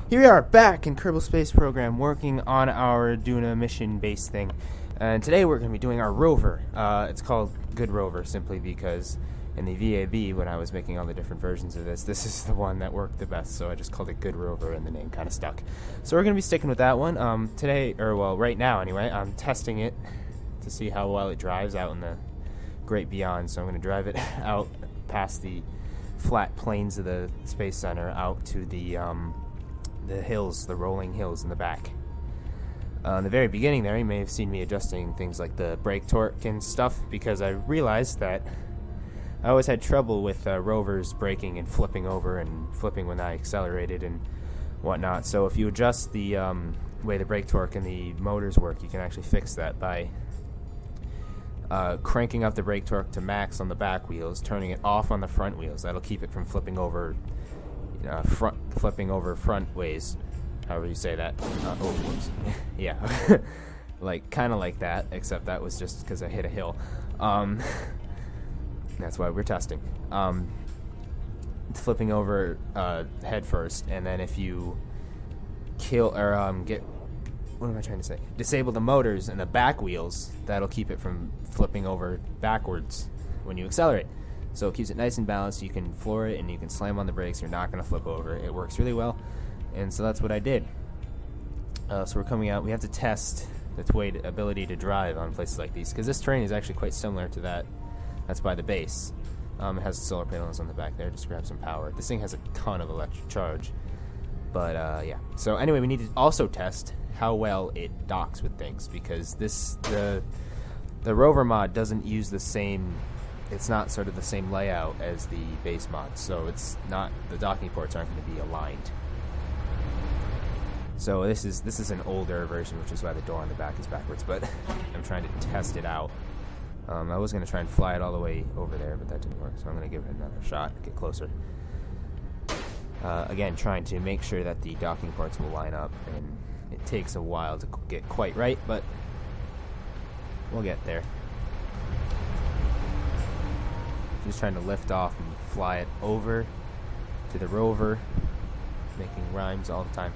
Here we are back in Kerbal Space Program working on our Duna mission base thing. And today we're going to be doing our rover. It's called Good Rover simply because in the VAB, when I was making all the different versions of this is the one that worked the best, so I just called it Good Rover and the name kind of stuck. So we're going to be sticking with that one. Right now anyway, I'm testing it to see how well it drives out in the great beyond. So I'm going to drive it out past the flat plains of the Space Center out to the hills, the rolling hills in the back. In the very beginning there, you may have seen me adjusting things like the brake torque and stuff because I realized that I always had trouble with rovers braking and flipping over and flipping when I accelerated and whatnot. So if you adjust the way the brake torque and the motors work, you can actually fix that by cranking up the brake torque to max on the back wheels, turning it off on the front wheels. That'll keep it from flipping over front ways, however you say that. Whoops. Yeah. Kind of like that, except that was just because I hit a hill. That's why we're testing. Flipping over head first, and then if you disable the motors and the back wheels, that'll keep it from flipping over backwards when you accelerate. So it keeps it nice and balanced. You can floor it and you can slam on the brakes. You're not going to flip over. It works really well. And so that's what I did. So we're coming out. We have to test its ability to drive on places like these, because this terrain is actually quite similar to that. That's by the base. It has solar panels on the back there just to grab some power. This thing has a ton of electric charge. But yeah. So anyway, we need to also test how well it docks with things, because the Rover mod doesn't use the same. It's not sort of the same layout as the base mod, so the docking ports aren't going to be aligned. So this is an older version, which is why the door on the back is backwards, but I'm trying to test it out. I was going to try and fly it all the way over there, but that didn't work, so I'm going to give it another shot, get closer. Again, trying to make sure that the docking ports will line up, and it takes a while to get quite right, but we'll get there. Just trying to lift off and fly it over to the rover, making rhymes all the time.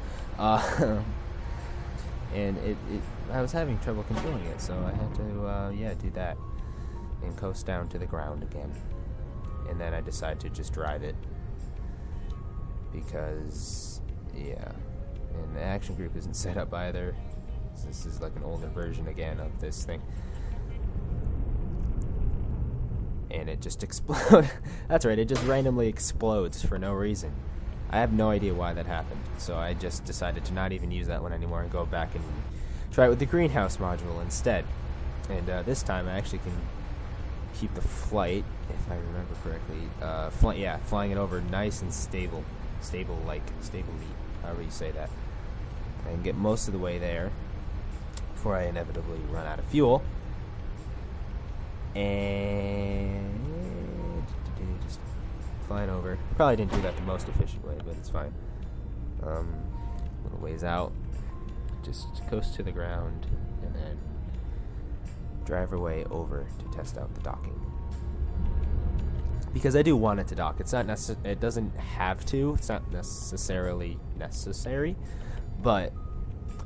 And I was having trouble controlling it, so I had to do that and coast down to the ground again. And then I decided to just drive it because, yeah. And the action group isn't set up either. This is like an older version again of this thing. And it just explodes. That's right, it just randomly explodes for no reason. I have no idea why that happened, so I just decided to not even use that one anymore and go back and try it with the greenhouse module instead. And this time I actually can keep the flight, if I remember correctly. Flying it over nice and stable, however you say that. I can get most of the way there before I inevitably run out of fuel. And just flying over. Probably didn't do that the most efficient way, but it's fine. Little ways out, just coast to the ground, and then drive our way over to test out the docking. Because I do want it to dock. It's not it doesn't have to. It's not necessarily necessary, but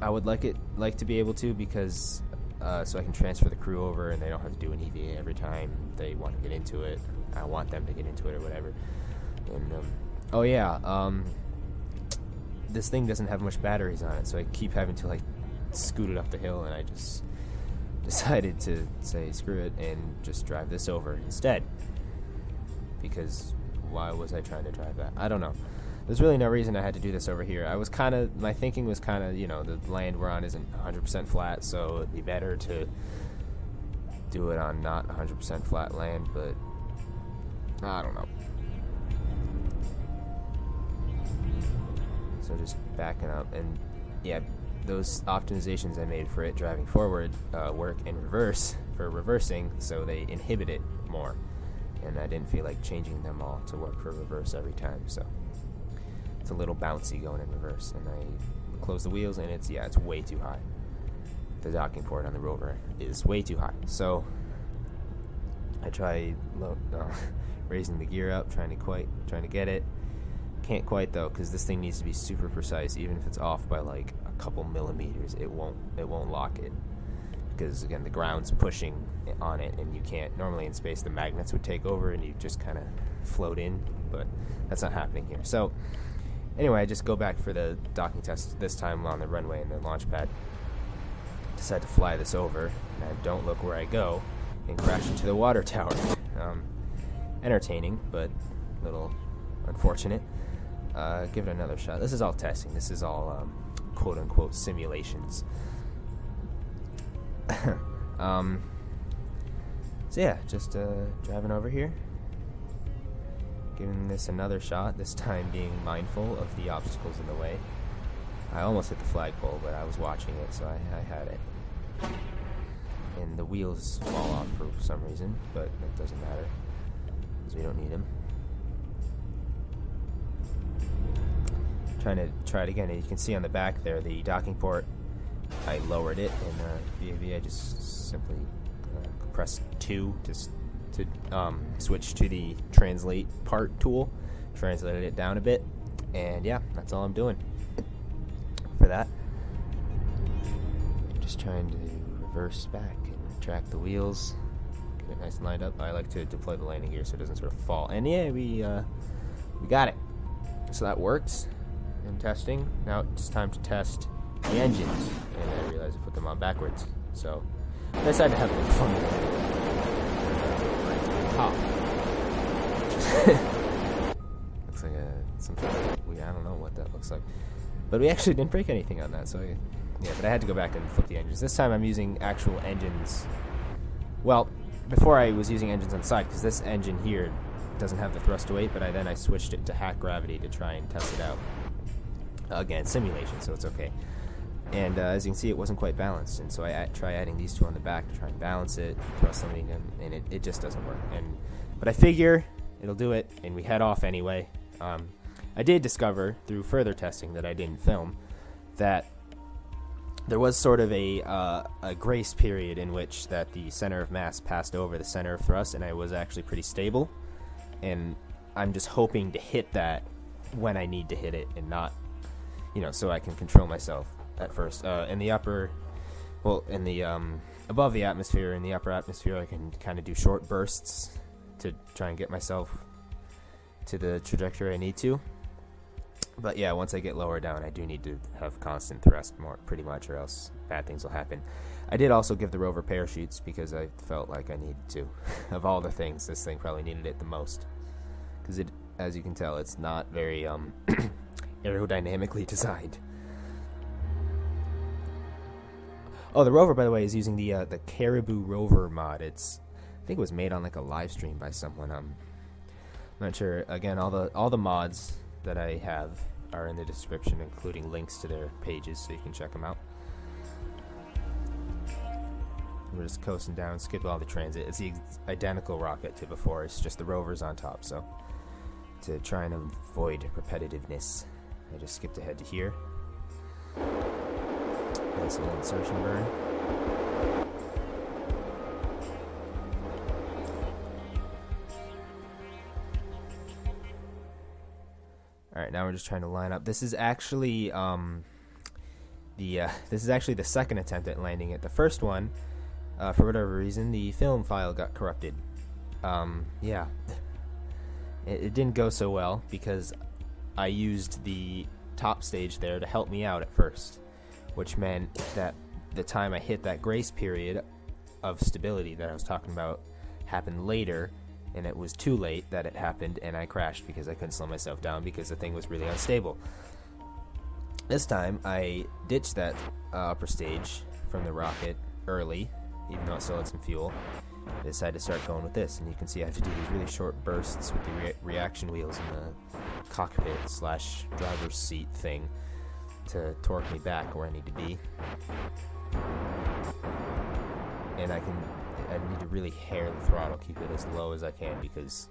I would like to be able to, because so I can transfer the crew over and they don't have to do an EVA every time they want to get into it. I want them to get into it or whatever. And this thing doesn't have much batteries on it, so I keep having to scoot it up the hill, and I just decided to say screw it and just drive this over instead. Because why was I trying to drive that? I don't know. There's really no reason I had to do this over here. My thinking was the land we're on isn't 100% flat, so it'd be better to do it on not 100% flat land, but I don't know. So just backing up, and yeah, those optimizations I made for it driving forward work in reverse for reversing, so they inhibit it more. And I didn't feel like changing them all to work for reverse every time, so it's a little bouncy going in reverse. And I close the wheels, and it's way too high. The docking port on the Rover is way too high, so I try raising the gear up, trying to get it, Can't quite though, because this thing needs to be super precise. Even if it's off by like a couple millimeters, it won't lock it. Because again, the ground's pushing on it, and you can't. Normally in space, the magnets would take over, and you just kind of float in. But that's not happening here. So anyway, I just go back for the docking test. This time on the runway and the launch pad. Decide to fly this over, and I don't look where I go, and crash into the water tower. Entertaining, but a little unfortunate. Give it another shot. This is all testing. This is all quote-unquote simulations. So yeah, just driving over here, giving this another shot, this time being mindful of the obstacles in the way. I almost hit the flagpole, but I was watching it, so I had it. And the wheels fall off for some reason, but it doesn't matter, because we don't need them. Trying to try it again, and you can see on the back there, the docking port, I lowered it, and VAV I just simply pressed 2 to switch to the translate part tool, translated it down a bit, and yeah, that's all I'm doing for that. I'm just trying to reverse back and track the wheels, get it nice and lined up. I like to deploy the landing gear so it doesn't sort of fall, and yeah, we got it. So that works in testing. Now it's time to test the engines, and I realized I put them on backwards, so I decided to have a little fun with it. Top. Looks like some sort of, I don't know what that looks like, but we actually didn't break anything on that, so yeah, but I had to go back and flip the engines. This time I'm using actual engines. Well, before I was using engines on the side, because this engine here doesn't have the thrust to weight, but I switched it to hack gravity to try and test it out. Again, simulation, so it's okay. And as you can see, it wasn't quite balanced, and so I try adding these two on the back to try and balance it, thrust something in, and it just doesn't work. But I figure it'll do it, and we head off anyway. I did discover through further testing that I didn't film that there was sort of a grace period in which that the center of mass passed over the center of thrust, and I was actually pretty stable. And I'm just hoping to hit that when I need to hit it, and not, so I can control myself at first. In the upper, in the above the atmosphere, in the upper atmosphere, I can kind of do short bursts to try and get myself to the trajectory I need to. But yeah, once I get lower down, I do need to have constant thrust, pretty much, or else bad things will happen. I did also give the rover parachutes because I felt like I needed to. Of all the things, this thing probably needed it the most, because it, as you can tell, it's not very aerodynamically designed. Oh, the rover, by the way, is using the Caribou Rover mod. I think it was made on like a live stream by someone. I'm not sure. Again, all the mods that I have are in the description, including links to their pages, so you can check them out. We're just coasting down, skip all the transit. It's the identical rocket to before. It's just the rover's on top. So to try and avoid repetitiveness, I just skipped ahead to here. Nice little insertion burn. Alright, now we're just trying to line up. This is actually the second attempt at landing it. The first one, for whatever reason, the film file got corrupted. Yeah. It didn't go so well because I used the top stage there to help me out at first, which meant that the time I hit that grace period of stability that I was talking about happened later, and it was too late that it happened, and I crashed because I couldn't slow myself down because the thing was really unstable. This time, I ditched that upper stage from the rocket early, even though it still had some fuel. I decided to start going with this, and you can see I have to do these really short bursts with the reaction wheels in the cockpit / driver's seat thing to torque me back where I need to be. And I need to really hair the throttle, keep it as low as I can, because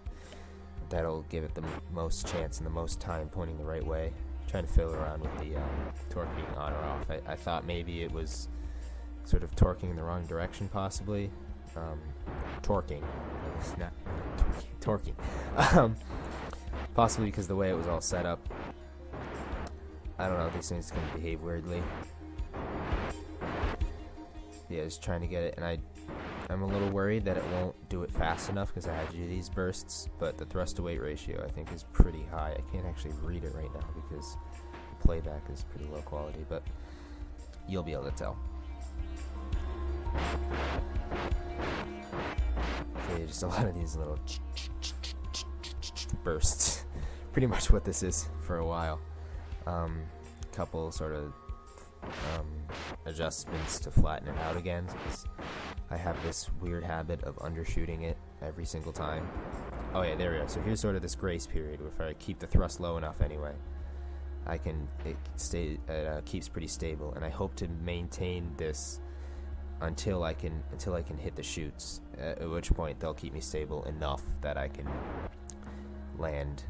that'll give it the most chance and the most time pointing the right way. I'm trying to fiddle around with the torque being on or off. I thought maybe it was sort of torquing in the wrong direction, possibly. Torquing. It's not torquing. Possibly because the way it was all set up. I don't know, these things can behave weirdly. Yeah, just trying to get it, and I'm a little worried that it won't do it fast enough because I had to do these bursts, but the thrust to weight ratio I think is pretty high. I can't actually read it right now because the playback is pretty low quality, but you'll be able to tell. So yeah, just a lot of these little bursts. Pretty much what this is for a while. Couple sort of adjustments to flatten it out again, because I have this weird habit of undershooting it every single time. Oh yeah, there we go. So here's sort of this grace period where if I keep the thrust low enough anyway, it keeps pretty stable, and I hope to maintain this until I can hit the chutes, at which point they'll keep me stable enough that I can land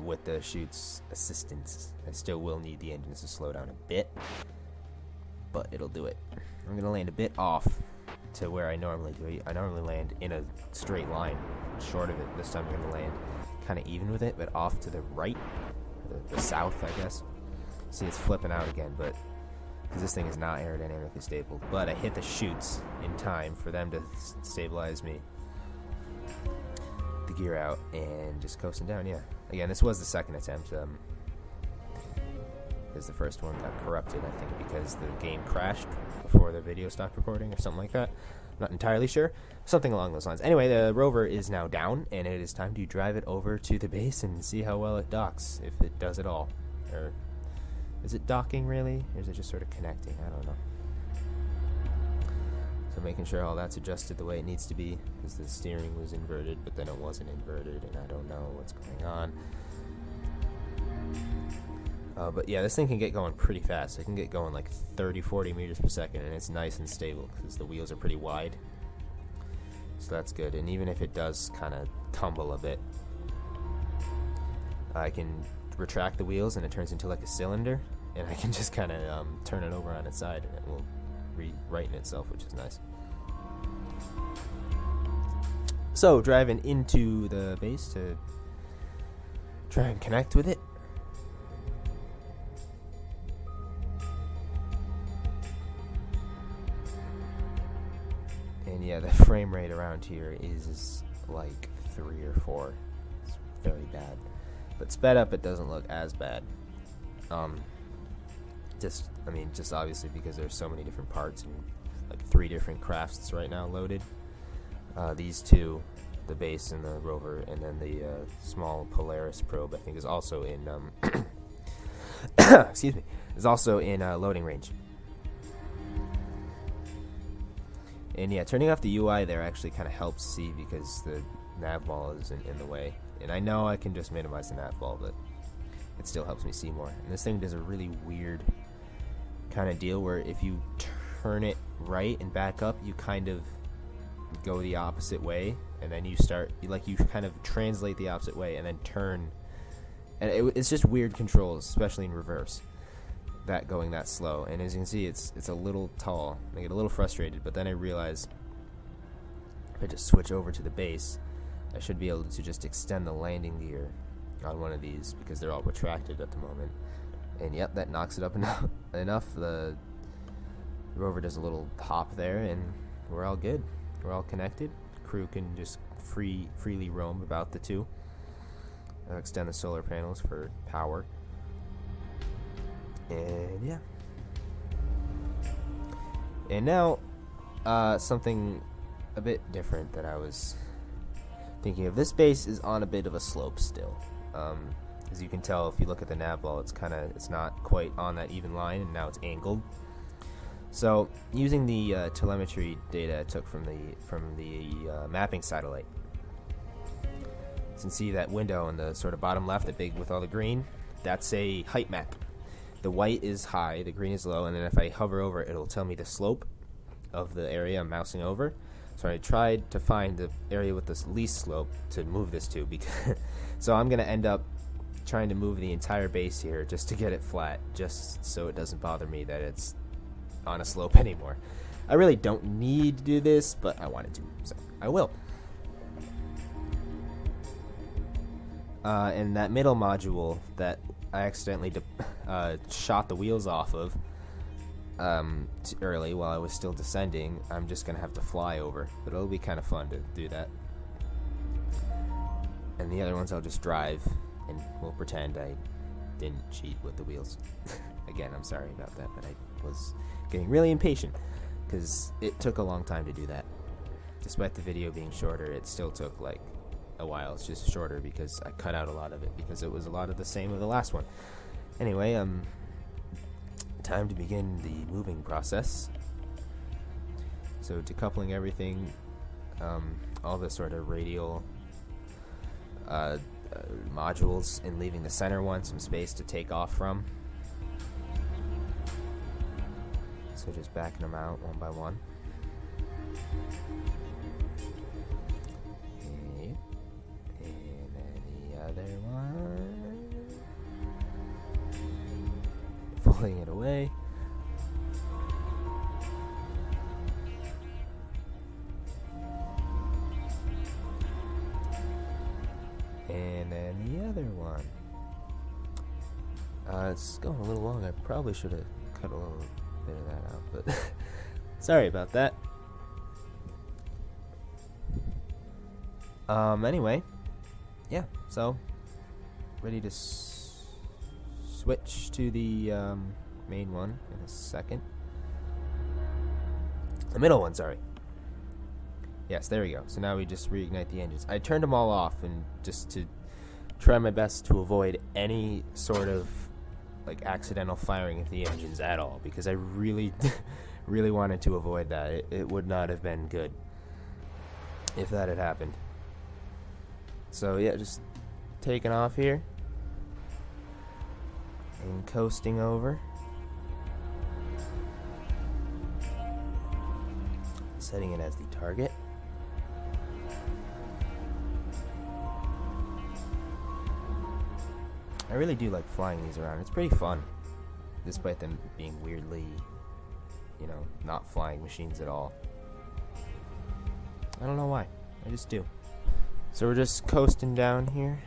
with the chute's assistance. I still will need the engines to slow down a bit, but it'll do it. I'm going to land a bit off to where I normally do. I normally land in a straight line, short of it. This time I'm going to land kind of even with it, but off to the right, the south, I guess. See, it's flipping out again, but because this thing is not aerodynamically stable. But I hit the chutes in time for them to stabilize me. The gear out and just coasting down. Yeah, again, this was the second attempt, because the first one got corrupted, I think, because the game crashed before the video stopped recording or something like that. I'm not entirely sure. Something along those lines. Anyway, the rover is now down, and it is time to drive it over to the base and see how well it docks, if it does at all. Or is it docking, really? Or is it just sort of connecting? I don't know. So making sure all that's adjusted the way it needs to be, because the steering was inverted, but then it wasn't inverted, and I don't know what's going on. But yeah, this thing can get going pretty fast. It can get going like 30-40 meters per second, and it's nice and stable because the wheels are pretty wide. So that's good. And even if it does kind of tumble a bit, I can retract the wheels and it turns into like a cylinder, and I can just kind of turn it over on its side and it will re-righten itself, which is nice. So driving into the base to try and connect with it. And yeah, the frame rate around here is like 3 or 4. It's very bad. But sped up, it doesn't look as bad. Just obviously because there's so many different parts and like 3 different crafts right now loaded. These two, the base and the rover, and then the small Polaris probe, I think, is also in excuse me, is also in loading range. And yeah, turning off the UI there actually kind of helps see, because the nav ball is in the way. And I know I can just minimize the nav ball, but it still helps me see more. And this thing does a really weird kind of deal where if you turn it right and back up, you kind of go the opposite way, and then you kind of translate the opposite way and then turn. And it's just weird controls, especially in reverse, that going that slow. And as you can see, it's a little tall. I get a little frustrated, but then I realize if I just switch over to the base, I should be able to just extend the landing gear on one of these, because they're all retracted at the moment. And yep, that knocks it up enough. The rover does a little hop there, and we're all good. We're all connected. Crew can just freely roam about the two. Extend the solar panels for power. And yeah. And now, something a bit different that I was thinking of. This base is on a bit of a slope still. As you can tell, if you look at the nav ball, it's not quite on that even line, and now it's angled. So, using the telemetry data I took from the mapping satellite, you can see that window in the sort of bottom left, the big with all the green. That's a height map. The white is high, the green is low, and then if I hover over it, it'll tell me the slope of the area I'm mousing over. So I tried to find the area with the least slope to move this to, because so I'm going to end up trying to move the entire base here just to get it flat, just so it doesn't bother me that it's on a slope anymore. I really don't need to do this, but I wanted to, so I will. And that middle module that I accidentally shot the wheels off of early while I was still descending, I'm just going to have to fly over. But it'll be kind of fun to do that. And the other ones I'll just drive, and we'll pretend I didn't cheat with the wheels. Again, I'm sorry about that, but I was getting really impatient because it took a long time to do that. Despite the video being shorter, it still took like a while. It's just shorter because I cut out a lot of it because it was a lot of the same of the last one. Anyway, time to begin the moving process. So decoupling everything, all the sort of radial modules, and leaving the center one some space to take off from. So just backing them out one by one. Okay. And then the other one. Pulling it away. And then the other one. It's going a little long. I probably should have cut a little bit of that out, but sorry about that. Anyway, yeah, so ready to switch to the main one in a second. The middle one, sorry. Yes, there we go. So now we just reignite the engines. I turned them all off, and just to try my best to avoid any sort of like accidental firing of the engines at all, because I really really wanted to avoid that. It would not have been good if that had happened. So yeah, just taking off here and coasting over, setting it as the target. I really do like flying these around. It's pretty fun, despite them being weirdly, not flying machines at all. I don't know why. I just do. So we're just coasting down here.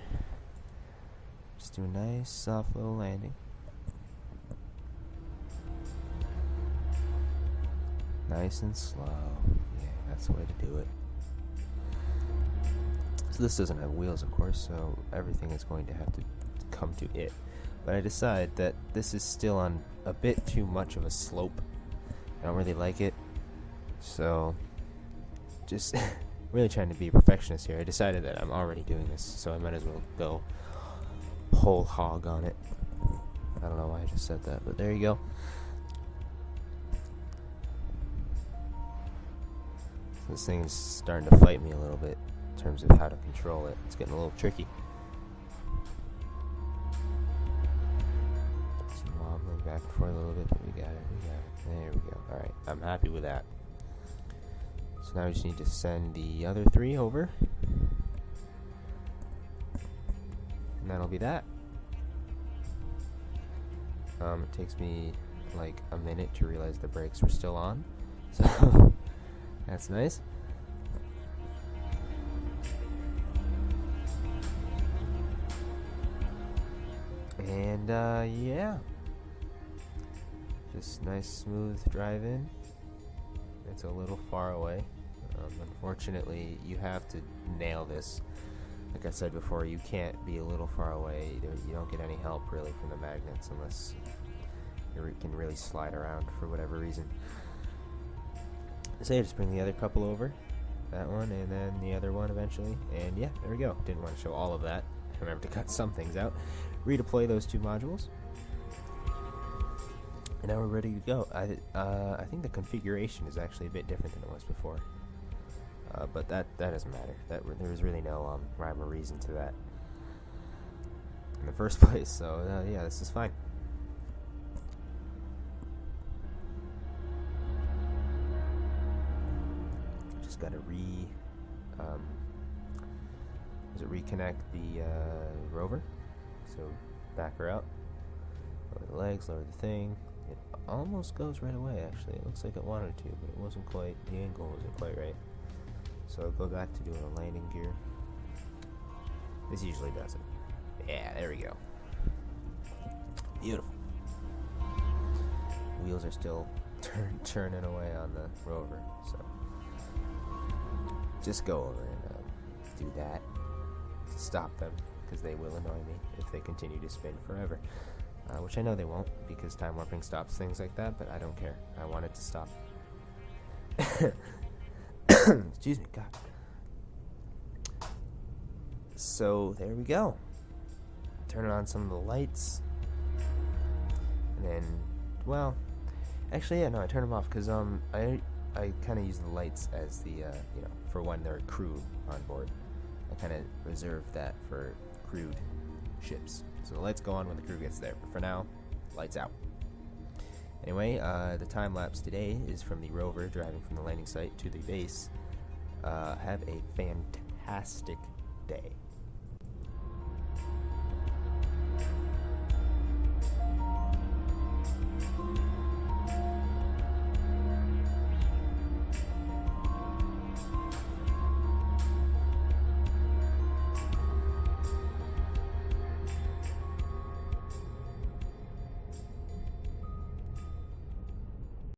Just do a nice, soft little landing. Nice and slow. Yeah, that's the way to do it. So this doesn't have wheels, of course, so everything is going to have to come to it. But I decide that this is still on a bit too much of a slope. I don't really like it. So, just really trying to be a perfectionist here. I decided that I'm already doing this, so I might as well go whole hog on it. I don't know why I just said that, but there you go. So this thing is starting to fight me a little bit in terms of how to control it. It's getting a little tricky. Just wobbling back and forth a little bit, but we got it. There we go. Alright, I'm happy with that. So now we just need to send the other three over. And that'll be that. It takes me like a minute to realize the brakes were still on. So that's nice. And yeah. Just nice smooth drive in. It's a little far away. Unfortunately, you have to nail this. Like I said before, you can't be a little far away. You don't get any help really from the magnets unless you can really slide around for whatever reason. So yeah, just bring the other couple over. That one and then the other one eventually. And yeah, there we go. Didn't want to show all of that. Remember to cut some things out. Redeploy those two modules. And now we're ready to go. I think the configuration is actually a bit different than it was before. But that doesn't matter. There was really no rhyme or reason to that in the first place. So yeah, this is fine. Just gotta reconnect the rover. So back her out. Lower the legs, lower the thing. It almost goes right away, actually. It looks like it wanted to, but it wasn't quite, the angle wasn't quite right. So I'll go back to doing a landing gear. This usually does it. Yeah, there we go. Beautiful. Wheels are still churning away on the rover, so just go over and do that to stop them, because they will annoy me if they continue to spin forever. Which I know they won't, because time warping stops things like that, but I don't care. I want it to stop. Excuse me, God. So, there we go. Turn on some of the lights. And then, well, actually, yeah, no, I turn them off, because I kind of use the lights as the, for when there are crew on board. I kind of reserve that for crewed ships. So the lights go on when the crew gets there, but for now, lights out. Anyway, the time lapse today is from the rover driving from the landing site to the base. Have a fantastic day.